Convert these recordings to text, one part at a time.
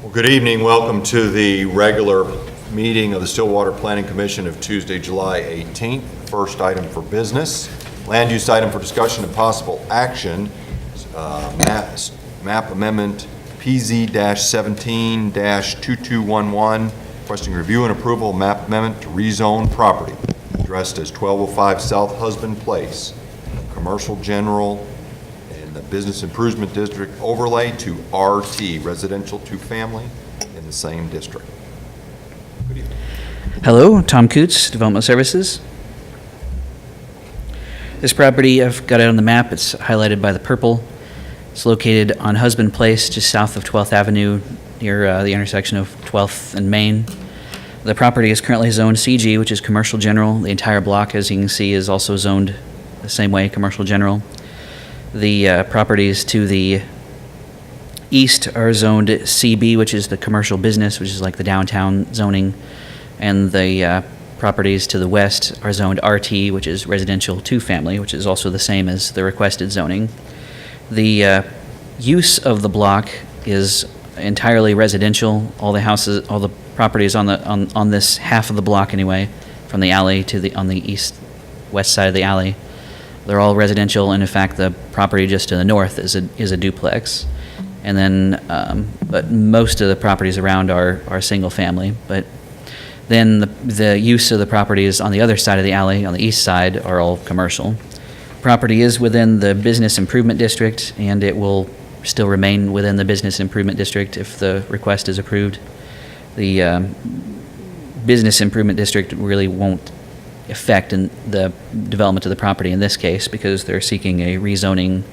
Well, good evening. Welcome to the regular meeting of the Stillwater Planning Commission of Tuesday, July 18th. First item for business, land use item for discussion and possible action, map amendment PZ-17-2211, requesting review and approval of map amendment to rezone property addressed as 1205 South Husband Place, commercial general in the Business Improvement District overlay to RT, residential to family, in the same district. Good evening. Hello, Tom Coots, Development Services. This property, I've got it on the map. It's highlighted by the purple. It's located on Husband Place, just south of 12th Avenue, near the intersection of 12th and Main. The property is currently zoned CG, which is commercial general. The entire block, as you can see, is also zoned the same way, commercial general. The properties to the east are zoned CB, which is the commercial business, which is like the downtown zoning. And the properties to the west are zoned RT, which is residential to family, which is also the same as the requested zoning. The use of the block is entirely residential. All the houses, all the properties on this half of the block anyway, from the alley to on the east-west side of the alley, they're all residential, and in fact, the property just to the north is a duplex. And then, but most of the properties around are single family. But then the use of the properties on the other side of the alley, on the east side, are all commercial. Property is within the Business Improvement District, and it will still remain within the Business Improvement District if the request is approved. The Business Improvement District really won't affect in the development of the property in this case because they're seeking a rezoning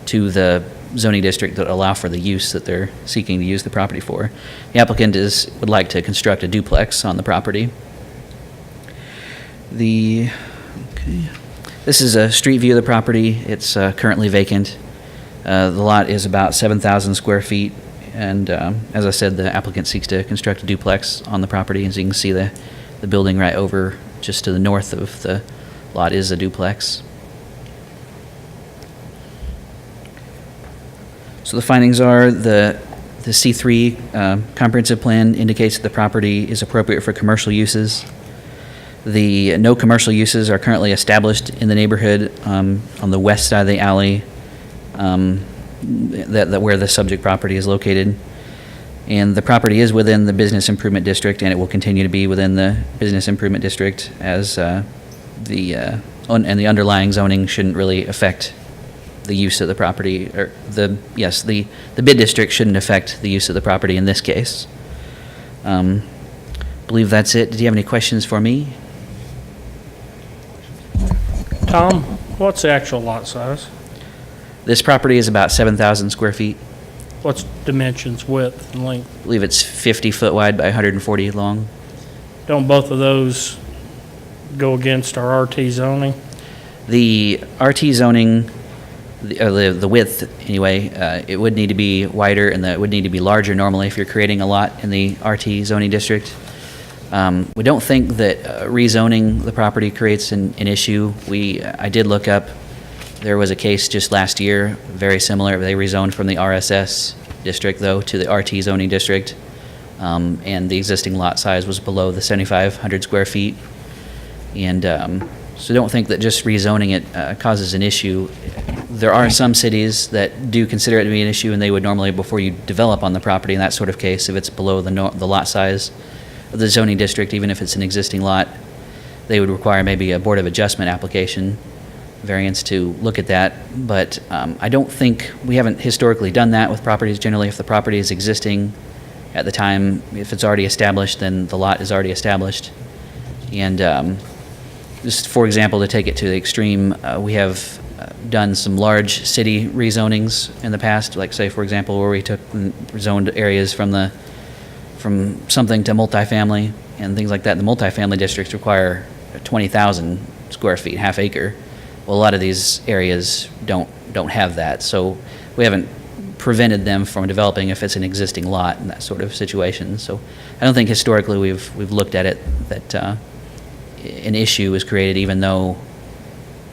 to the zoning district that allow for the use that they're seeking to use the property for. The applicant would like to construct a duplex on the property. This is a street view of the property. It's currently vacant. The lot is about 7,000 square feet, and as I said, the applicant seeks to construct a duplex on the property. As you can see, the building right over just to the north of the lot is a duplex. So the findings are the C3 comprehensive plan indicates that the property is appropriate for commercial uses. The no commercial uses are currently established in the neighborhood on the west side of the alley where the subject property is located. And the property is within the Business Improvement District, and it will continue to be within the Business Improvement District as and the underlying zoning shouldn't really affect the use of the property, or the bid district shouldn't affect the use of the property in this case. Believe that's it. Did you have any questions for me? Tom, what's the actual lot size? This property is about 7,000 square feet. What's dimensions, width, and length? I believe it's 50 foot wide by 140 long. Don't both of those go against our RT zoning? The RT zoning, the width anyway, it would need to be wider, and it would need to be larger normally if you're creating a lot in the RT zoning district. We don't think that rezoning the property creates an issue. I did look up. There was a case just last year, very similar. They rezoned from the RSS district, though, to the RT zoning district, and the existing lot size was below the 7,500 square feet. And so don't think that just rezoning it causes an issue. There are some cities that do consider it to be an issue, and they would normally, before you develop on the property in that sort of case, if it's below the lot size of the zoning district, even if it's an existing lot, they would require maybe a Board of Adjustment application variance to look at that. But I don't think, we haven't historically done that with properties. Generally, if the property is existing at the time, if it's already established, then the lot is already established. And just for example, to take it to the extreme, we have done some large city rezonings in the past, like say, for example, where we took and zoned areas from something to multifamily and things like that. The multifamily districts require 20,000 square feet, half acre. Well, a lot of these areas don't have that, so we haven't prevented them from developing if it's an existing lot in that sort of situation. So I don't think historically we've looked at it that an issue is created, even though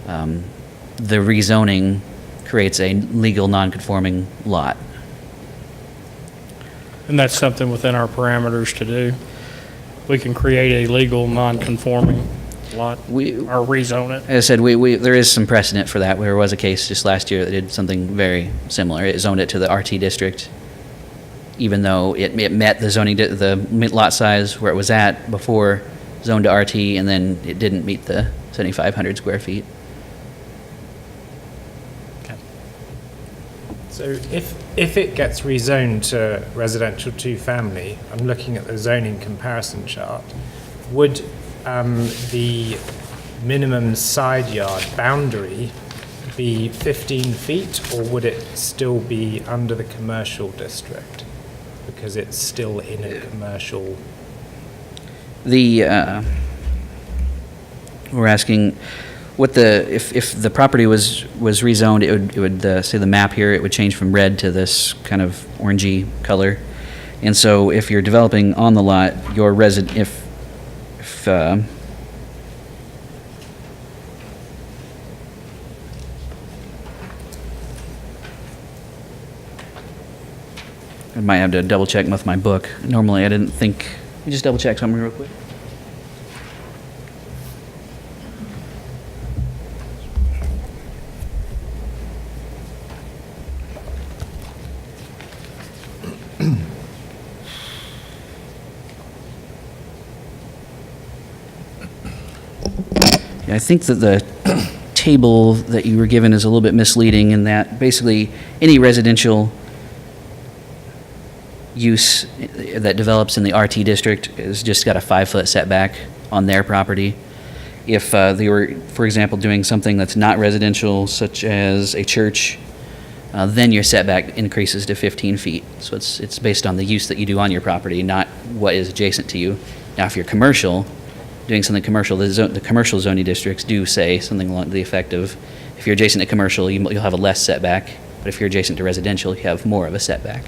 the rezoning creates a legal non-conforming lot. And that's something within our parameters to do. We can create a legal non-conforming lot or rezone it. As I said, there is some precedent for that. There was a case just last year that did something very similar. It zoned it to the RT district, even though it met the zoning, the lot size where it was at before, zoned to RT, and then it didn't meet the 7,500 square feet. So if it gets rezoned to residential two-family, I'm looking at the zoning comparison chart, would the minimum side yard boundary be 15 feet, or would it still be under the commercial district? Because it's still in a commercial... We're asking what if the property was rezoned, it would say the map here, it would change from red to this kind of orangey color. And so if you're developing on the lot, your if I might have to double check with my book. Normally I didn't think, let me just double check something real quick. I think that the table that you were given is a little bit misleading in that basically any residential use that develops in the RT district has just got a 5-foot setback on their property. If they were, for example, doing something that's not residential, such as a church, then your setback increases to 15 feet. So it's based on the use that you do on your property, not what is adjacent to you. Now, if you're commercial, doing something commercial, the commercial zoning districts do say something along the effect of, if you're adjacent to commercial, you'll have a less setback, but if you're adjacent to residential, you have more of a setback,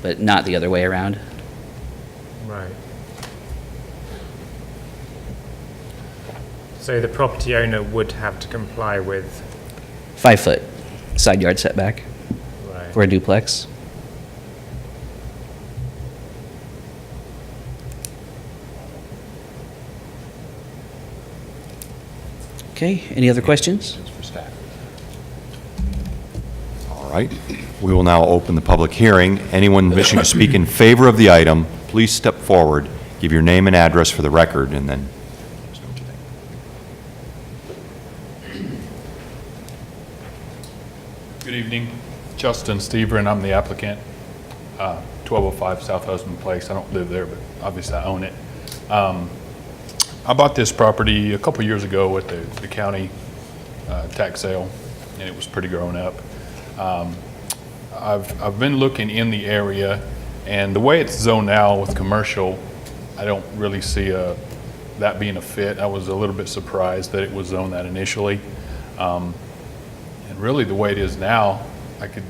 but not the other way around. Right. So the property owner would have to comply with... 5-foot side yard setback Right. for a duplex. Okay, any other questions? For staff. All right. We will now open the public hearing. Anyone wishing to speak in favor of the item, please step forward, give your name and address for the record, and then let us know what you think. Good evening. Justin Stever, and I'm the applicant. 1205 South Husband Place. I don't live there, but obviously I own it. I bought this property a couple years ago at the county tax sale, and it was pretty grown up. I've been looking in the area, and the way it's zoned now with commercial, I don't really see that being a fit. I was a little bit surprised that it was zoned that initially. And really the way it is now, I could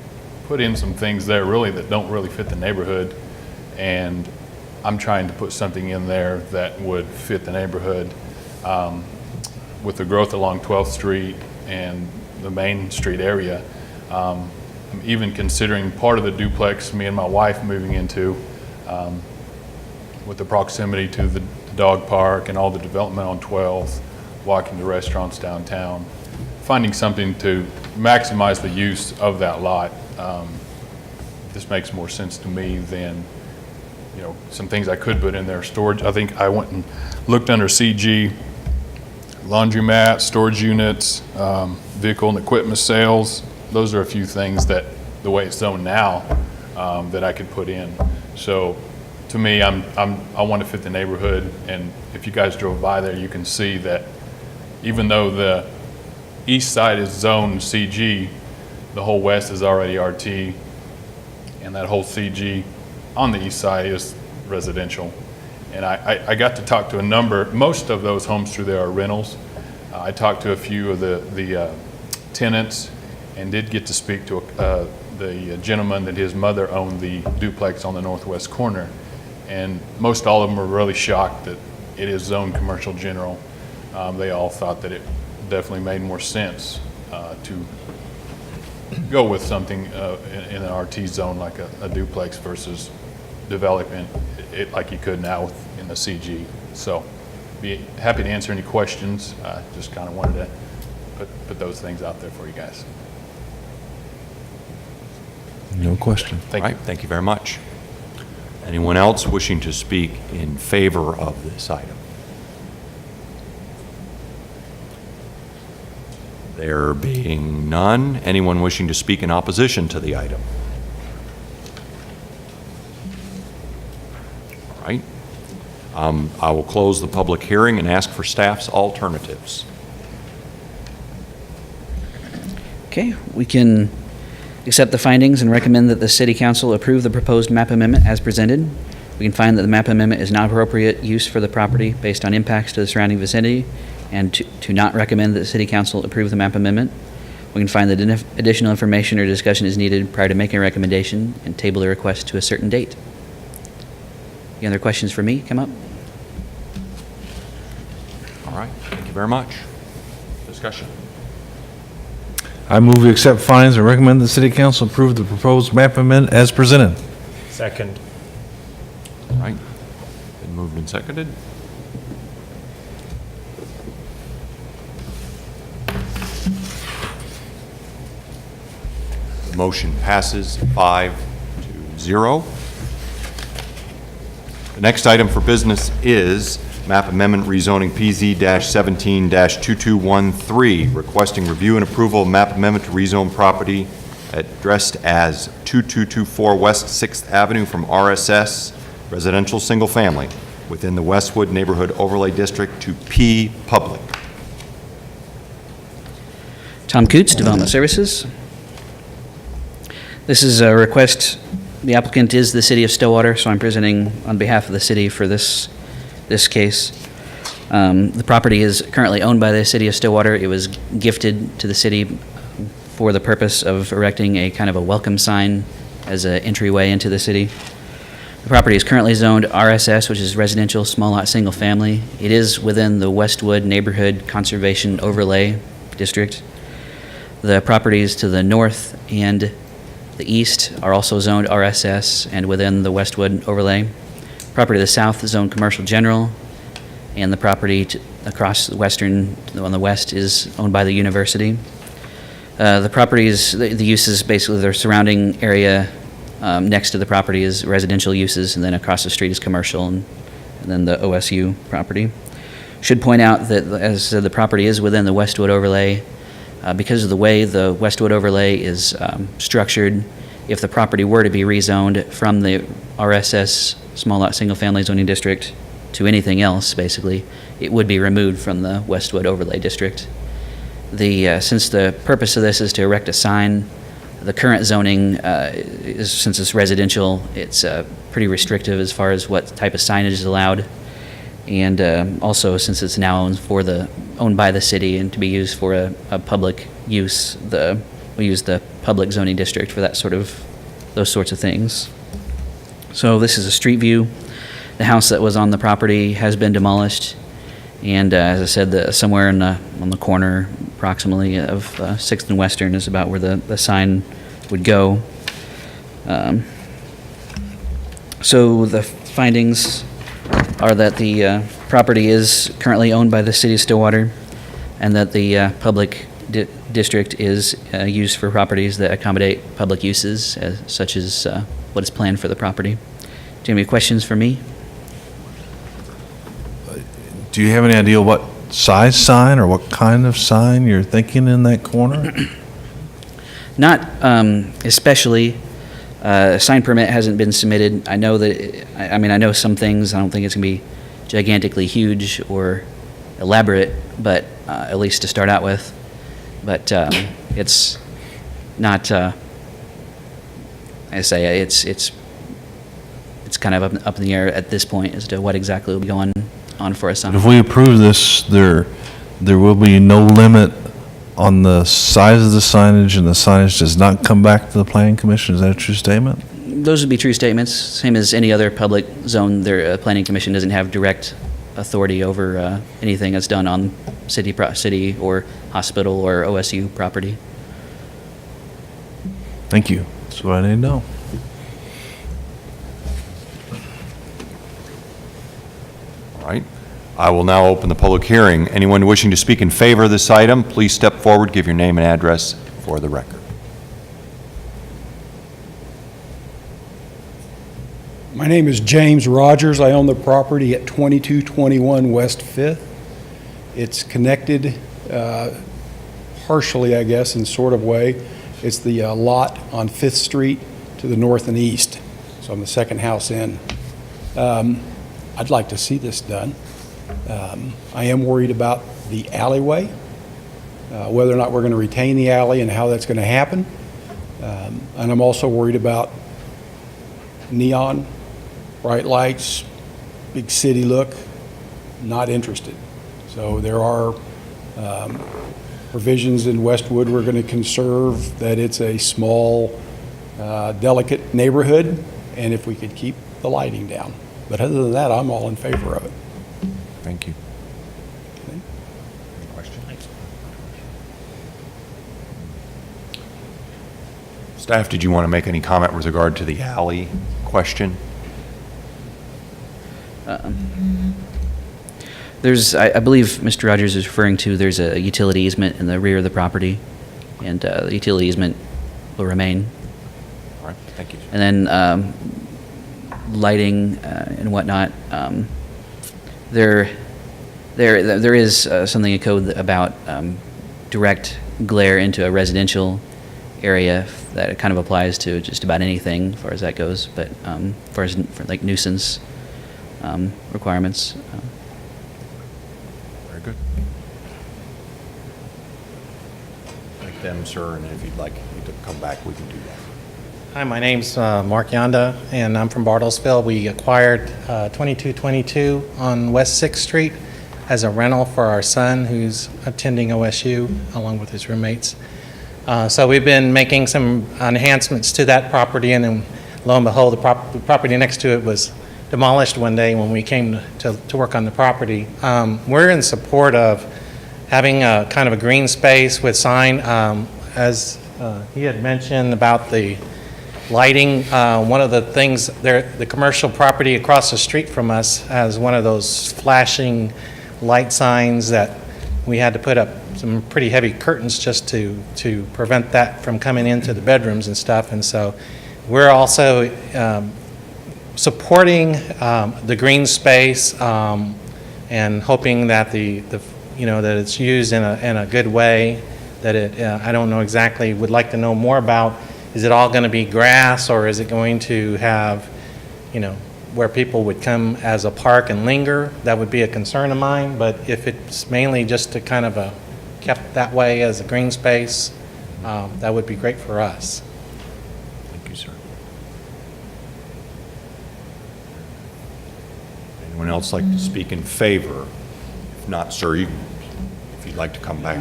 put in some things there really that don't really fit the neighborhood, and I'm trying to put something in there that would fit the neighborhood. With the growth along 12th Street and the Main Street area, I'm even considering part of the duplex me and my wife moving into, with the proximity to the dog park and all the development on 12th, walking to restaurants downtown, finding something to maximize the use of that lot. This makes more sense to me than, you know, some things I could put in there. Storage, I think I went and looked under CG, laundromat, storage units, vehicle and equipment sales. Those are a few things that, the way it's zoned now, that I could put in. So to me, I want to fit the neighborhood, and if you guys drove by there, you can see that even though the east side is zoned CG, the whole west is already RT, and that whole CG on the east side is residential. And I got to talk to most of those homes through there are rentals. I talked to a few of the tenants and did get to speak to the gentleman that his mother owned the duplex on the northwest corner. And most all of them were really shocked that it is zoned commercial general. They all thought that it definitely made more sense to go with something in an RT zone like a duplex versus development like you could now in the CG. So be happy to answer any questions. Just kind of wanted to put those things out there for you guys. No question. Thank All you. right, thank you very much. Anyone else wishing to speak in favor of this item? There being none, anyone wishing to speak in opposition to the item? All right. I will close the public hearing and ask for staff's alternatives. Okay, we can accept the findings and recommend that the city council approve the proposed map amendment as presented. We can find that the map amendment is not appropriate use for the property based on impacts to the surrounding vicinity, and to not recommend that the city council approve the map amendment. We can find that additional information or discussion is needed prior to making a recommendation and table the request to a certain date. Any other questions for me come up? All right, thank you very much. Discussion. I move we accept findings and recommend the city council approve the proposed map amendment as presented. Second. All right, been moved and seconded. The motion passes 5-0. The next item for business is map amendment rezoning PZ-17-2213, requesting review and approval of map amendment to rezone property addressed as 2224 West 6th Avenue from RSS Residential Single Family within the Westwood Neighborhood Overlay District to P Public. Tom Coots, Development Services. This is a request, the applicant is the city of Stillwater, so I'm presenting on behalf of the city for this case. The property is currently owned by the city of Stillwater. It was gifted to the city for the purpose of erecting a kind of a welcome sign as an entryway into the city. The property is currently zoned RSS, which is Residential Small Lot Single Family. It is within the Westwood Neighborhood Conservation Overlay District. The properties to the north and the east are also zoned RSS and within the Westwood overlay. Property to the south is zoned commercial general, and the property across the western, on the west, is owned by the university. The properties, the uses, basically their surrounding area next to the property is residential uses, and then across the street is commercial, and then the OSU property. Should point out that, as I said, the property is within the Westwood overlay. Because of the way the Westwood overlay is structured, if the property were to be rezoned from the RSS small lot single family zoning district to anything else, basically, it would be removed from the Westwood overlay district. Since the purpose of this is to erect a sign, the current zoning is, since it's residential, it's pretty restrictive as far as what type of signage is allowed. And also, since it's now owned by the city and to be used for a public use, we use the public zoning district for those sorts of things. So this is a street view. The house that was on the property has been demolished, and as I said, somewhere on the corner, approximately of 6th and Western, is about where the sign would go. So the findings are that the property is currently owned by the city of Stillwater, and that the public district is used for properties that accommodate public uses, such as what is planned for the property. Do you have any questions for me? Do you have any idea what size sign or what kind of sign you're thinking in that corner? Not especially. A sign permit hasn't been submitted. I know that, I know some things. I don't think it's going to be gigantically huge or elaborate, but at least to start out with. But it's not, I say, it's kind of up in the air at this point as to what exactly will be going on for a sign. If we approve this, there will be no limit on the size of the signage, and the signage does not come back to the planning commission. Is that a true statement? Those would be true statements, same as any other public zone. Their planning commission doesn't have direct authority over anything that's done on city or hospital or OSU property. Thank you. That's what I need to know. All right. I will now open the public hearing. Anyone wishing to speak in favor of this item, please step forward, give your name and address for the record. My name is James Rogers. I own the property at 2221 West 5th. It's connected partially, I guess, in sort of way. It's the lot on 5th Street to the north and east. So I'm the second house in. I'd like to see this done. I am worried about the alleyway, whether or not we're going to retain the alley and how that's going to happen. And I'm also worried about neon, bright lights, big city look, not interested. So there are provisions in Westwood we're going to conserve that it's a small, delicate neighborhood, and if we could keep the lighting down. But other than that, I'm all in favor of it. Thank you. Any questions? Staff, did you want to make any comment with regard to the alley question? I believe Mr. Rogers is referring to, there's a utility easement in the rear of the property, and the utility easement will remain. All right, thank you. And then lighting and whatnot, there is something in code about direct glare into a residential area that kind of applies to just about anything as far as that goes, but as far as for like nuisance requirements. Very good. Thank them, sir, and if you'd like me to come back, we can do that. Hi, my name's Mark Yonda, and I'm from Bartlesville. We acquired 2222 on West 6th Street as a rental for our son who's attending OSU along with his roommates. So we've been making some enhancements to that property, and then lo and behold, the property next to it was demolished one day when we came to work on the property. We're in support of having a kind of a green space with sign, as he had mentioned about the lighting. One of the things there, the commercial property across the street from us has one of those flashing light signs that we had to put up some pretty heavy curtains just to prevent that from coming into the bedrooms and stuff. And so we're also supporting the green space and hoping that that it's used in a good way. That it I don't know exactly. Would like to know more about. Is it all going to be grass, or is it going to have, where people would come as a park and linger? That would be a concern of mine. But if it's mainly just to kind of kept that way as a green space, that would be great for us. Thank you, sir. Anyone else like to speak in favor? If not, sir, if you'd like to come back.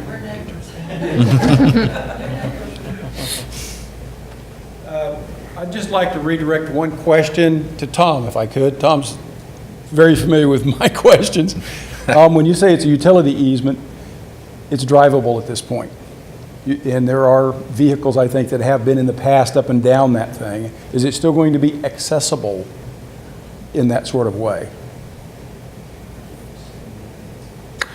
I'd just like to redirect one question to Tom, if I could. Tom's very familiar with my questions. When you say it's a utility easement, it's drivable at this point. And there are vehicles, I think, that have been in the past up and down that thing. Is it still going to be accessible in that sort of way? I'll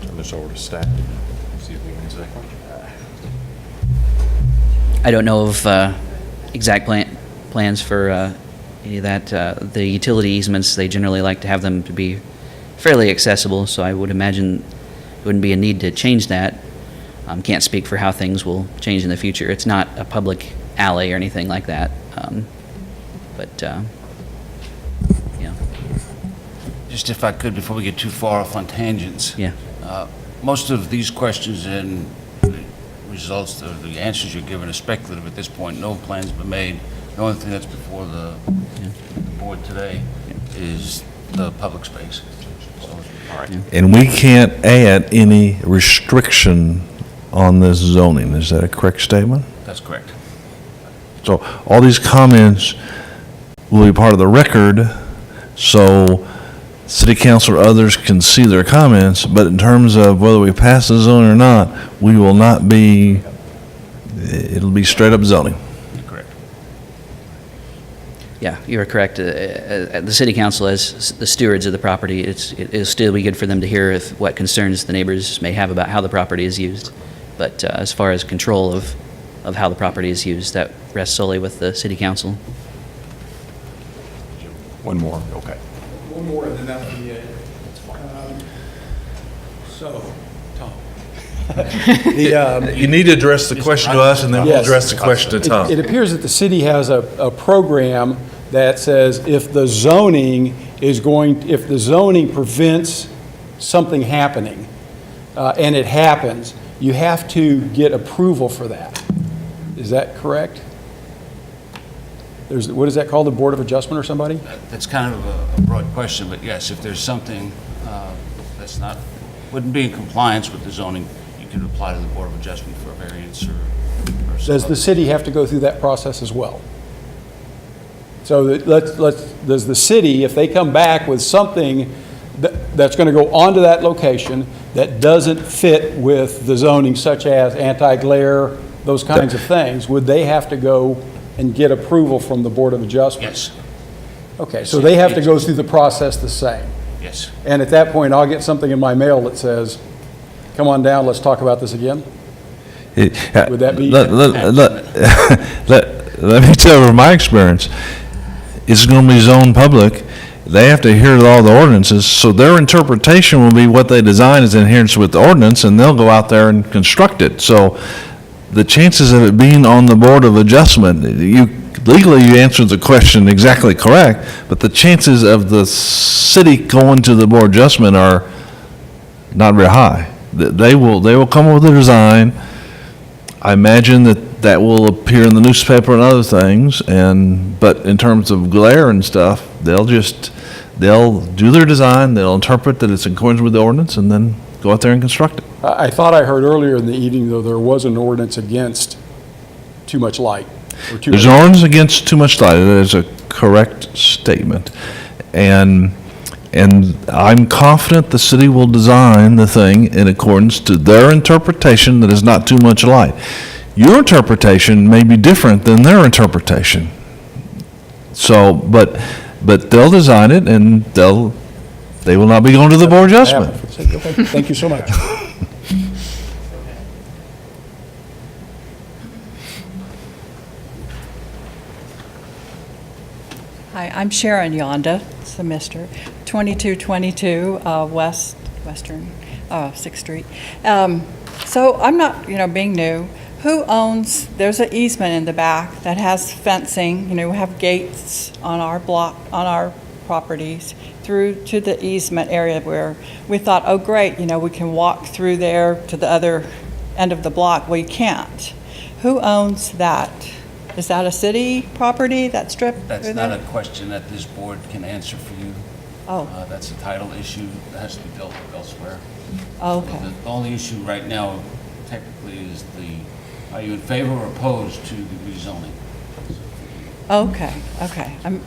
turn this over to staff. See if we can answer that question. I don't know of exact plans for any of that. The utility easements, they generally like to have them to be fairly accessible, so I would imagine there wouldn't be a need to change that. Can't speak for how things will change in the future. It's not a public alley or anything like that. Yeah. Just if I could, before we get too far off on tangents. Yeah. Most of these questions and the results, the answers you're giving are speculative at this point. No plans have been made. The only thing that's before the board today is the public space. So, all right. And we can't add any restriction on this zoning. Is that a correct statement? That's correct. So all these comments will be part of the record, so city council or others can see their comments, but in terms of whether we pass the zone or not, we will not be, it'll be straight up zoning. Correct. Yeah, you're correct. The city council, as the stewards of the property, it'll still be good for them to hear what concerns the neighbors may have about how the property is used. But as far as control of how the property is used, that rests solely with the city council. One more, okay. One more, and then that'll be it. So, Tom. You need to address the question to us, and then we'll Yes. address the question to Tom. It appears that the city has a program that says if the zoning prevents something happening, and it happens, you have to get approval for that. Is that correct? What is that called, the Board of Adjustment or somebody? That's kind of a broad question, but yes, if there's something that's wouldn't be in compliance with the zoning, you can apply to the Board of Adjustment for a variance or some Does the other- city have to go through that process as well? So does the city, if they come back with something that's going to go onto that location that doesn't fit with the zoning, such as anti-glare, those kinds of things, would they have to go and get approval from the Board of Adjustment? Yes, Okay, so they have to go through the process the same. yes. And at that point, I'll get something in my mail that says, come on down, let's talk about this again? Would that be- Let me tell you from my experience, it's going to be zoned public. They have to hear all the ordinances, so their interpretation will be what they design is in adherence with the ordinance, and they'll go out there and construct it. So the chances of it being on the Board of Adjustment, legally you answered the question exactly correct, but the chances of the city going to the Board of Adjustment are not very high. They will come up with a design. I imagine that will appear in the newspaper and other things, but in terms of glare and stuff, they'll do their design, they'll interpret that it's in accordance with the ordinance, and then go out there and construct it. I thought I heard earlier in the evening, though, there was an ordinance against too much light. Or too There's much- an ordinance against too much light. That is a correct statement. And I'm confident the city will design the thing in accordance to their interpretation that is not too much light. Your interpretation may be different than their interpretation. So, but they'll design it, and they will not be going to the Board of Adjustment. Okay, thank you so much. Hi, I'm Sharon Yonda, it's the Mr. 2222 Western 6th Street. So I'm not, being new, who owns, there's an easement in the back that has fencing, we have gates on our block, on our properties through to the easement area where we thought, oh, great, we can walk through there to the other end of the block. Well, you can't. Who owns that? Is that a city property, that strip? That's through not there? a question that this board can answer for you. Oh, That's a title issue that has to be dealt with elsewhere. okay. The only issue right now technically is are you in favor or opposed to the rezoning? Okay.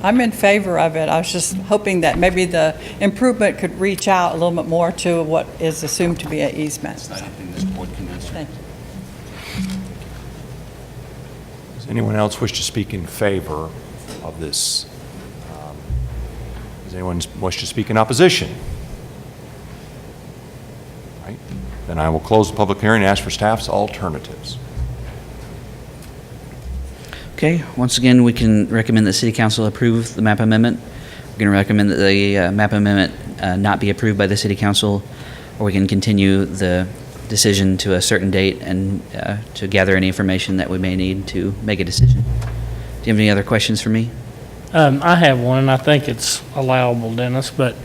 I'm in favor of it. I was just hoping that maybe the improvement could reach out a little bit more to what is assumed to be an easement. It's not anything this board can answer. Thank you. Does anyone else wish to speak in favor of this? Does anyone wish to speak in opposition? All right, then I will close the public hearing and ask for staff's alternatives. Okay, once again, we can recommend that City Council approve the map amendment. We're going to recommend that the map amendment not be approved by the City Council, or we can continue the decision to a certain date and to gather any information that we may need to make a decision. Do you have any other questions for me? I have one, and I think it's allowable, Dennis, but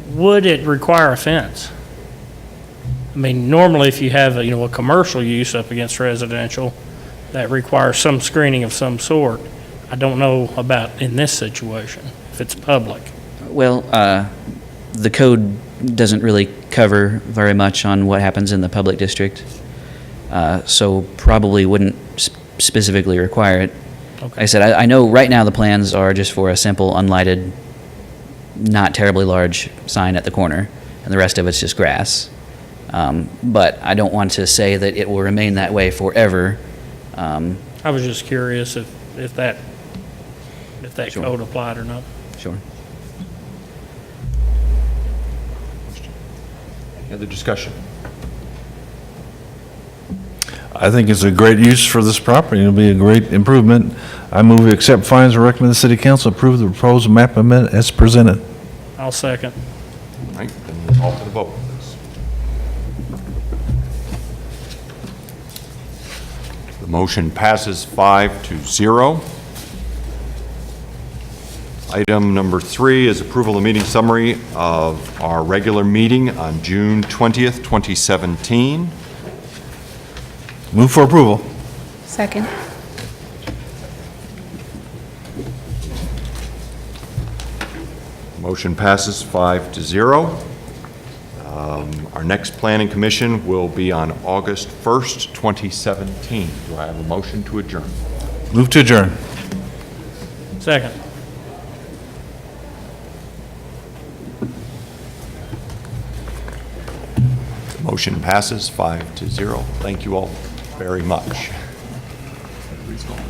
would it require a fence? I mean, normally if you have a commercial use up against residential, that requires some screening of some sort. I don't know about in this situation, if it's public. Well, the code doesn't really cover very much on what happens in the public district, so probably wouldn't specifically require it. Okay. Like I said, I know right now the plans are just for a simple, unlighted, not terribly large sign at the corner, and the rest of it's just grass. But I don't want to say that it will remain that way forever. I was just curious if that if that Sure. code applied or not. Sure. Any other discussion? I think it's a great use for this property. It'll be a great improvement. I move we accept findings and recommend the city council approve the proposed map amendment as presented. I'll second. All right, then we'll call for the vote, please. The motion passes 5-0. Item number 3 is approval of meeting summary of our regular meeting on June 20th, 2017. Move for approval. Second. Motion passes 5-0. Our next planning commission will be on August 1st, 2017. Do I have a motion to adjourn? Move to adjourn. Second. Motion passes 5-0. Thank you all very much. Everybody's gone.